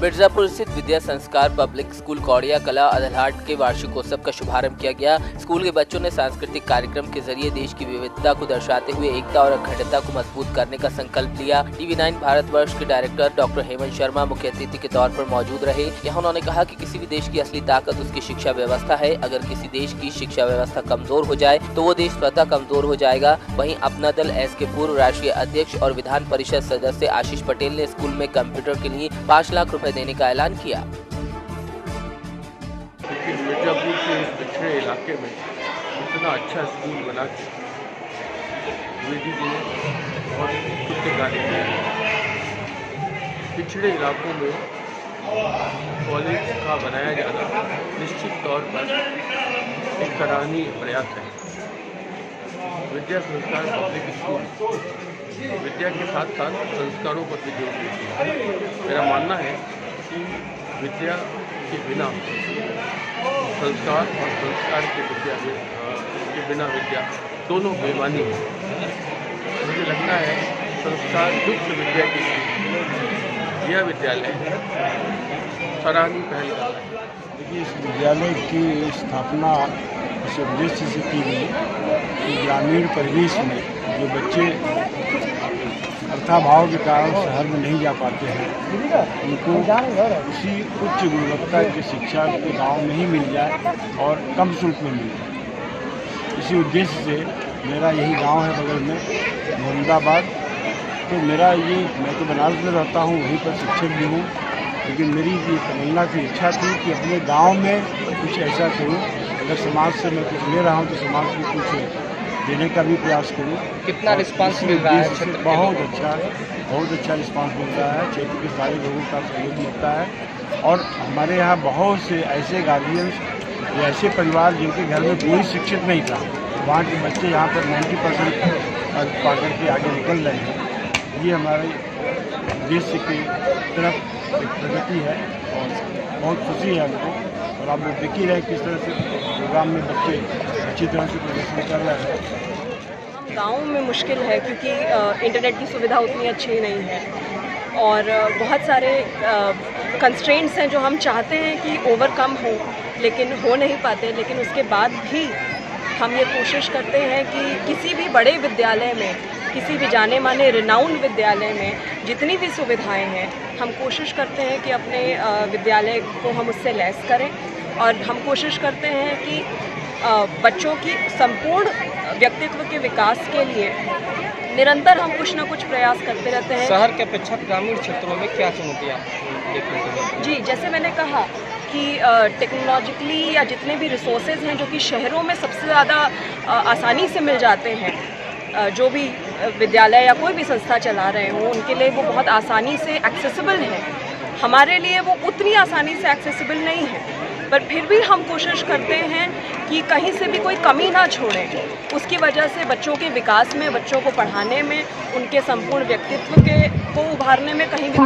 मिर्जापुर स्थित विद्या संस्कार public school कौड़िया कला अदलहाट के वार्षिकोत्सव का शुभारंभ किया गया। स्कूल के बच्चों ने सांस्कृतिक कार्यक्रम के जरिए देश की विविधता को दर्शाते हुए एकता और अखंडता को मजबूत करने का संकल्प लिया। TV9 भारतवर्ष के डायरेक्टर डॉक्टर हेमंत शर्मा मुख्य अतिथि के तौर पर मौजूद रहे। यहाँ उन्होंने कहा कि किसी भी देश की असली ताकत उसकी शिक्षा व्यवस्था है। अगर किसी देश की शिक्षा व्यवस्था कमजोर हो जाए तो वो देश स्वतः कमजोर हो जाएगा। वहीं अपना दल एस के पूर्व राष्ट्रीय अध्यक्ष और विधान परिषद सदस्य आशीष पटेल ने स्कूल में कंप्यूटर के लिए 5 लाख रुपए देने का ऐलान किया। मिर्जापुर के इस पिछड़े इलाके में इतना अच्छा स्कूल बना के मोदी जी ने और कुछ कार्य किए। पिछड़े इलाकों में कॉलेज का बनाया जाना निश्चित तौर पर एक सराहनीय प्रयास है। विद्या संस्कार पब्लिक स्कूल विद्या के साथ साथ संस्कारों पर भी जोर देती है। मेरा मानना है कि विद्या के बिना संस्कार और संस्कार के बिना विद्या दोनों बेमानी है। मुझे लगता है संस्कार युक्त विद्या के लिए यह विद्यालय सराहनीय पहल कर रहा है। देखिए, इस विद्यालय की स्थापना इस उद्देश्य से की गई कि ग्रामीण परिवेश में जो बच्चे अर्थाभाव के कारण शहर में नहीं जा पाते हैं उनको उसी उच्च गुणवत्ता की शिक्षा के गांव में ही मिल जाए और कम शुल्क में मिल जाए। इसी उद्देश्य से मेरा यही गांव है बगल में मोहम्मदाबाद। तो मैं तो बनारस में रहता हूँ, वहीं पर शिक्षक भी हूँ, लेकिन मेरी ये तमन्ना की इच्छा थी कि अपने गांव में कुछ ऐसा करूँ। अगर समाज से मैं कुछ ले रहा हूँ तो समाज को कुछ देने का भी प्रयास करूँ। कितना रिस्पांस मिल रहा है क्षेत्र? बहुत अच्छा रिस्पांस मिल रहा है। क्षेत्र के सारे लोगों का सहयोग मिलता है और हमारे यहाँ बहुत से ऐसे गार्जियंस या ऐसे परिवार जिनके घर में कोई शिक्षित नहीं था, वहाँ के बच्चे यहाँ पर 90% पा करके आगे निकल रहे हैं। ये हमारे देश की तरफ एक प्रगति है और बहुत खुशी है हमको। और आप लोग देख ही रहे किस तरह से प्रोग्राम में बच्चे अच्छी तरह से प्रदर्शन कर रहे हैं। गाँव में मुश्किल है क्योंकि इंटरनेट की सुविधा उतनी अच्छी नहीं है और बहुत सारे कंस्ट्रेंट्स हैं जो हम चाहते हैं कि ओवरकम हो लेकिन हो नहीं पाते। लेकिन उसके बाद भी हम ये कोशिश करते हैं कि किसी भी बड़े विद्यालय में, किसी भी जाने माने रिनाउंड विद्यालय में जितनी भी सुविधाएं हैं, हम कोशिश करते हैं कि अपने विद्यालय को हम उससे लैस करें और हम कोशिश करते हैं कि बच्चों की संपूर्ण व्यक्तित्व के विकास के लिए निरंतर हम कुछ ना कुछ प्रयास करते रहते हैं। शहर के अपेक्षा ग्रामीण क्षेत्रों में क्या चुनौतियाँ देखने को मिलती हैं? जी, जैसे मैंने कहा कि टेक्नोलॉजिकली या जितने भी रिसोर्सेज हैं जो कि शहरों में सबसे ज़्यादा आसानी से मिल जाते हैं, जो भी विद्यालय या कोई भी संस्था चला रहे हों उनके लिए वो बहुत आसानी से एक्सेसिबल है। हमारे लिए वो उतनी आसानी से एक्सेसिबल नहीं है, पर फिर भी हम कोशिश करते हैं कि कहीं से भी कोई कमी ना छोड़ें। उसकी वजह से बच्चों के विकास में, बच्चों को पढ़ाने में, उनके संपूर्ण व्यक्तित्व को उभारने में कहीं भी